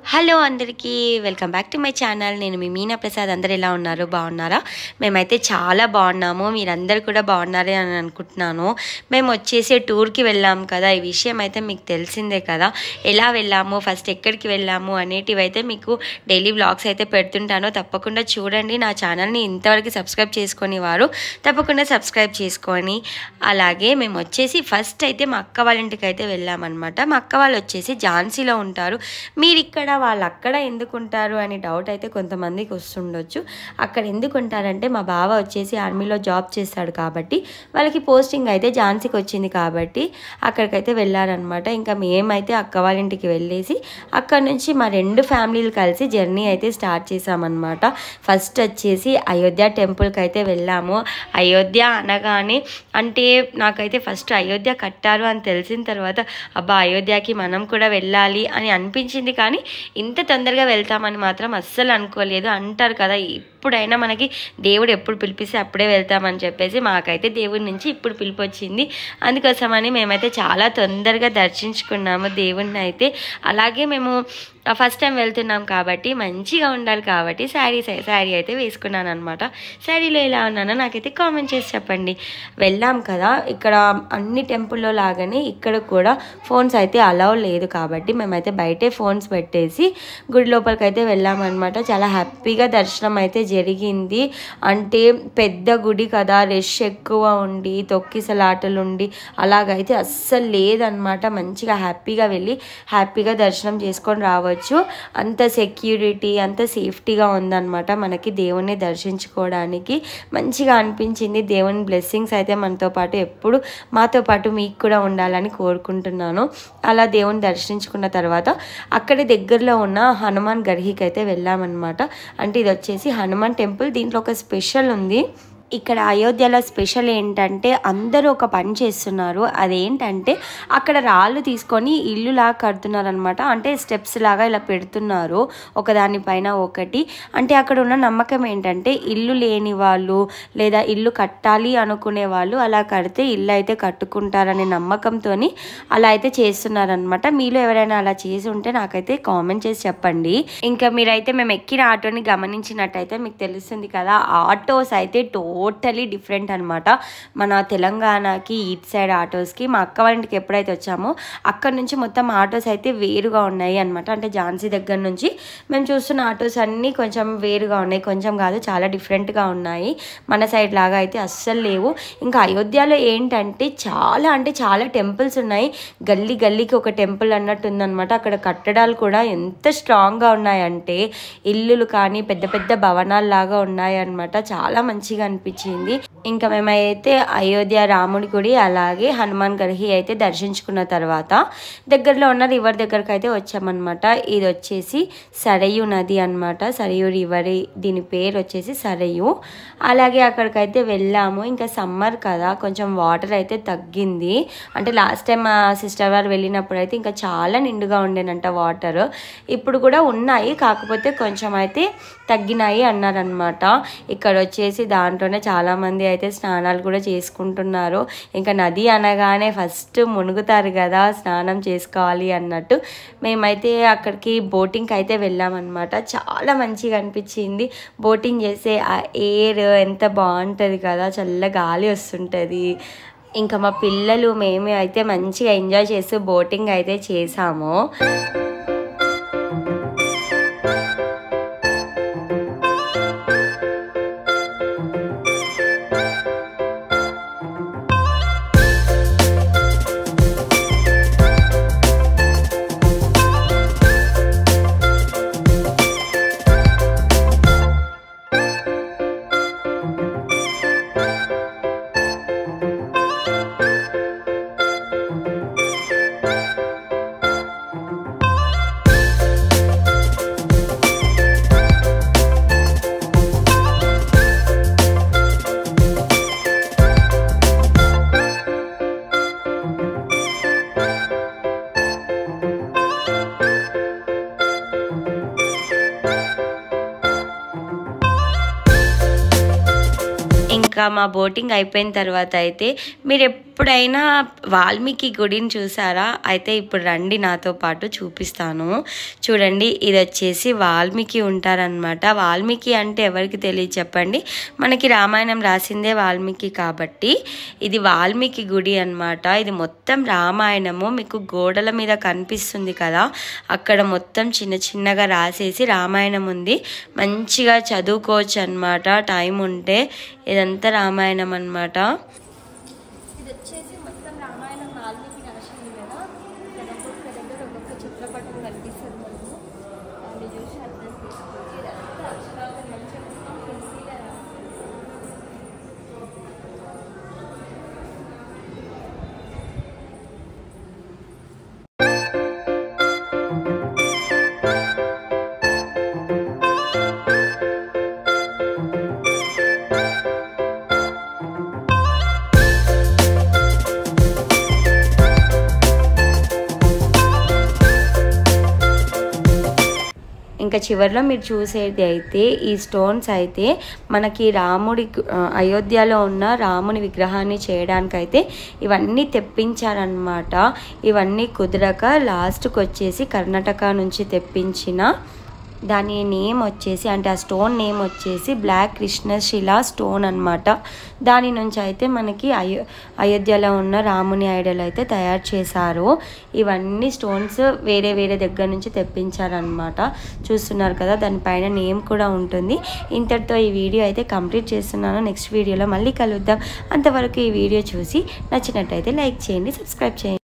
Hello అందరికీ welcome back to my channel. నేను మీ మీనా ప్రసాద్. అందరు ఎలా ఉన్నారు? బాగున్నారా? మేమైతే చాలా బాగున్నాము. మీరందరూ కూడా బాగున్నారే అని అనుకుంటున్నాను. మేము వచ్చేసి టూర్కి వెళ్ళాము కదా, ఈ విషయం అయితే మీకు తెలిసిందే కదా. ఎలా వెళ్ళాము, ఫస్ట్ ఎక్కడికి వెళ్ళాము అనేటివి అయితే మీకు డైలీ వ్లాగ్స్ అయితే పెడుతుంటాను. తప్పకుండా చూడండి. నా ఛానల్ని ఇంతవరకు సబ్స్క్రైబ్ చేసుకొని వారు తప్పకుండా సబ్స్క్రైబ్ చేసుకొని, అలాగే మేము వచ్చేసి ఫస్ట్ అయితే మా అక్క వాళ్ళ ఇంటికి అయితే వెళ్ళామన్నమాట. మా అక్క వాళ్ళు వచ్చేసి ఝాన్సీలో ఉంటారు. మీరు ఇక్కడ వాళ్ళు అక్కడ ఎందుకు ఉంటారు అని డౌట్ అయితే కొంతమందికి వస్తుండొచ్చు. అక్కడ ఎందుకు ఉంటారంటే మా బావ వచ్చేసి ఆర్మీలో జాబ్ చేస్తాడు కాబట్టి వాళ్ళకి పోస్టింగ్ అయితే ఝాన్సీకి వచ్చింది కాబట్టి అక్కడికైతే వెళ్ళారనమాట. ఇంకా మేమైతే అక్క వాళ్ళ ఇంటికి వెళ్ళేసి అక్కడ నుంచి మా రెండు ఫ్యామిలీలు కలిసి జర్నీ అయితే స్టార్ట్ చేసామన్నమాట. ఫస్ట్ వచ్చేసి అయోధ్య టెంపుల్కి అయితే వెళ్ళాము. అయోధ్య అనగానే అంటే నాకైతే ఫస్ట్ అయోధ్య కట్టారు అని తెలిసిన తర్వాత అబ్బా అయోధ్యకి మనం కూడా వెళ్ళాలి అని అనిపించింది. కానీ ఇంత తొందరగా వెళ్తామని మాత్రం అస్సలు అనుకోలేదు. అంటారు కదా, ఇప్పుడైనా మనకి దేవుడు ఎప్పుడు పిలిపిస్తే అప్పుడే వెళ్తామని చెప్పేసి మాకైతే దేవుడి నుంచి ఇప్పుడు పిలిపి వచ్చింది. అందుకోసమని మేమైతే చాలా తొందరగా దర్శించుకున్నాము దేవుడిని అయితే. అలాగే మేము ఫస్ట్ టైం వెళ్తున్నాం కాబట్టి మంచిగా ఉండాలి కాబట్టి శారీ అయితే వేసుకున్నాను అనమాట. శారీలో ఎలా ఉన్నానో నాకైతే కామెంట్ చేసి చెప్పండి. వెళ్ళాం కదా, ఇక్కడ అన్ని టెంపుల్లో లాగానే ఇక్కడ కూడా ఫోన్స్ అయితే అలౌ లేదు కాబట్టి మేమైతే బయటే ఫోన్స్ పెట్టేసి గుడి లోపలికి అయితే వెళ్ళామన్నమాట. చాలా హ్యాపీగా దర్శనం అయితే జరిగింది. అంటే పెద్ద గుడి కదా, రష్ ఎక్కువ ఉండి తొక్కిసలాటలు ఉండి అలాగైతే అస్సలు లేదనమాట. మంచిగా హ్యాపీగా వెళ్ళి హ్యాపీగా దర్శనం చేసుకొని రావచ్చు. అంత సెక్యూరిటీ అంత సేఫ్టీగా ఉందన్నమాట. మనకి దేవుణ్ణి దర్శించుకోవడానికి మంచిగా అనిపించింది. దేవుని బ్లెస్సింగ్స్ అయితే మనతో పాటు ఎప్పుడు మాతో పాటు మీకు కూడా ఉండాలని కోరుకుంటున్నాను. అలా దేవుని దర్శించుకున్న తర్వాత అక్కడి దగ్గరలో ఉన్న హనుమాన్ గర్హికి అయితే వెళ్ళామన్నమాట. అంటే ఇది వచ్చేసి హనుమాన్ టెంపుల్. దీంట్లో ఒక స్పెషల్ ఉంది. ఇక్కడ అయోధ్యలో స్పెషల్ ఏంటంటే అందరూ ఒక పని చేస్తున్నారు. అదేంటంటే అక్కడ రాళ్ళు తీసుకొని ఇల్లులాగా కడుతున్నారు అనమాట. అంటే స్టెప్స్ లాగా ఇలా పెడుతున్నారు ఒకదానిపైన ఒకటి. అంటే అక్కడ ఉన్న నమ్మకం ఏంటంటే ఇల్లు లేని వాళ్ళు లేదా ఇల్లు కట్టాలి అనుకునే వాళ్ళు అలా కడితే ఇల్లు అయితే కట్టుకుంటారనే నమ్మకంతో అలా అయితే చేస్తున్నారనమాట. మీలో ఎవరైనా అలా చేసి ఉంటే నాకైతే కామెంట్ చేసి చెప్పండి. ఇంకా మీరైతే మేము ఎక్కిన ఆటోని గమనించినట్టయితే మీకు తెలుస్తుంది కదా, ఆటోస్ అయితే టోటలీ డిఫరెంట్ అనమాట. మన తెలంగాణకి ఈట్ సైడ్ ఆటోస్కి మా అక్క వాళ్ళ ఇంటికి ఎప్పుడైతే వచ్చామో అక్కడ నుంచి మొత్తం ఆటోస్ అయితే వేరుగా ఉన్నాయి అనమాట. అంటే ఝాన్సీ దగ్గర నుంచి మేము చూస్తున్న ఆటోస్ అన్నీ కొంచెం వేరుగా ఉన్నాయి. కొంచెం కాదు, చాలా డిఫరెంట్గా ఉన్నాయి. మన సైడ్ లాగా అయితే అస్సలు లేవు. ఇంకా అయోధ్యలో ఏంటంటే చాలా టెంపుల్స్ ఉన్నాయి. గల్లీ గల్లీకి ఒక టెంపుల్ అన్నట్టు ఉందన్నమాట. అక్కడ కట్టడాలు కూడా ఎంత స్ట్రాంగ్గా ఉన్నాయంటే ఇల్లులు కానీ పెద్ద పెద్ద భవనాలు లాగా ఉన్నాయన్నమాట. చాలా మంచిగా అనిపించింది. ఇంకా మేమైతే అయోధ్య రాముడి గుడి అలాగే హనుమాన్ గర్హి అయితే దర్శించుకున్న తర్వాత దగ్గరలో ఉన్న రివర్ దగ్గరకు అయితే వచ్చామన్నమాట. ఇది వచ్చేసి సరయు నది అనమాట. సరయు రివర్, దీని పేరు వచ్చేసి సరయు. అలాగే అక్కడికైతే వెళ్ళాము. ఇంకా సమ్మర్ కదా, కొంచెం వాటర్ అయితే తగ్గింది. అంటే లాస్ట్ టైం మా సిస్టర్ వారు వెళ్ళినప్పుడు అయితే ఇంకా చాలా నిండుగా ఉండేనంట వాటర్. ఇప్పుడు కూడా ఉన్నాయి, కాకపోతే కొంచెం అయితే తగ్గినాయి అన్నారనమాట. ఇక్కడ వచ్చేసి దాంట్లోనే చాలామంది అయితే స్నానాలు కూడా చేసుకుంటున్నారు. ఇంకా నది అనగానే ఫస్ట్ మునుగుతారు కదా, స్నానం చేసుకోవాలి అన్నట్టు. మేమైతే అక్కడికి బోటింగ్కి అయితే వెళ్ళామన్నమాట. చాలా మంచిగా అనిపించింది. బోటింగ్ చేసే ఆ ఎయిర్ ఎంత బాగుంటుంది కదా, చల్ల గాలి వస్తుంటుంది. ఇంకా మా పిల్లలు మేమే అయితే మంచిగా ఎంజాయ్ చేస్తూ బోటింగ్ అయితే చేసాము. ఇంకా మా బోటింగ్ అయిపోయిన తర్వాత అయితే మీరు ఎప్పుడైనా వాల్మీకి గుడిని చూసారా? అయితే ఇప్పుడు రండి నాతో పాటు చూపిస్తాను. చూడండి, ఇది వచ్చేసి వాల్మీకి ఉంటారనమాట. వాల్మీకి అంటే ఎవరికి తెలియదు చెప్పండి? మనకి రామాయణం రాసిందే వాల్మీకి కాబట్టి ఇది వాల్మీకి గుడి అనమాట. ఇది మొత్తం రామాయణము మీకు గోడల మీద కనిపిస్తుంది కదా, అక్కడ మొత్తం చిన్న చిన్నగా రాసేసి రామాయణం ఉంది. మంచిగా చదువుకోవచ్చు అనమాట టైం ఉంటే. ఇదంతా రామాయణం అనమాట. ఇది వచ్చేసి మొత్తం రామాయణం వాల్మీకి రాసింది కదా. ఇక్కడ ఒక్కొక్క దగ్గర ఒక్కొక్క చిత్రపటం కనిపిస్తుంది మనకు. దాన్ని చూసి అర్థం చేసుకోవచ్చు. ఇదంతా అక్షరాలు మంచిగా మొత్తం హిందీలో ఇంకా చివరిలో మీరు చూసేది అయితే ఈ స్టోన్స్ అయితే మనకి రాముడి అయోధ్యలో ఉన్న రాముని విగ్రహాన్ని చేయడానికైతే ఇవన్నీ తెప్పించారనమాట. ఇవన్నీ కుదరక లాస్ట్కి వచ్చేసి కర్ణాటక నుంచి తెప్పించిన దాని నేమ్ వచ్చేసి, అంటే ఆ స్టోన్ నేమ్ వచ్చేసి బ్లాక్ కృష్ణశిలా స్టోన్ అనమాట. దాని నుంచి అయితే మనకి అయోధ్యలో ఉన్న రాముని ఐడల్ అయితే తయారు చేశారు. ఇవన్నీ స్టోన్స్ వేరే వేరే దగ్గర నుంచి తెప్పించారనమాట. చూస్తున్నారు కదా, దానిపైన నేమ్ కూడా ఉంటుంది. ఇంతటితో ఈ వీడియో అయితే కంప్లీట్ చేస్తున్నాను. నెక్స్ట్ వీడియోలో మళ్ళీ కలుద్దాం. అంతవరకు ఈ వీడియో చూసి నచ్చినట్టయితే లైక్ చేయండి, సబ్స్క్రైబ్ చేయండి.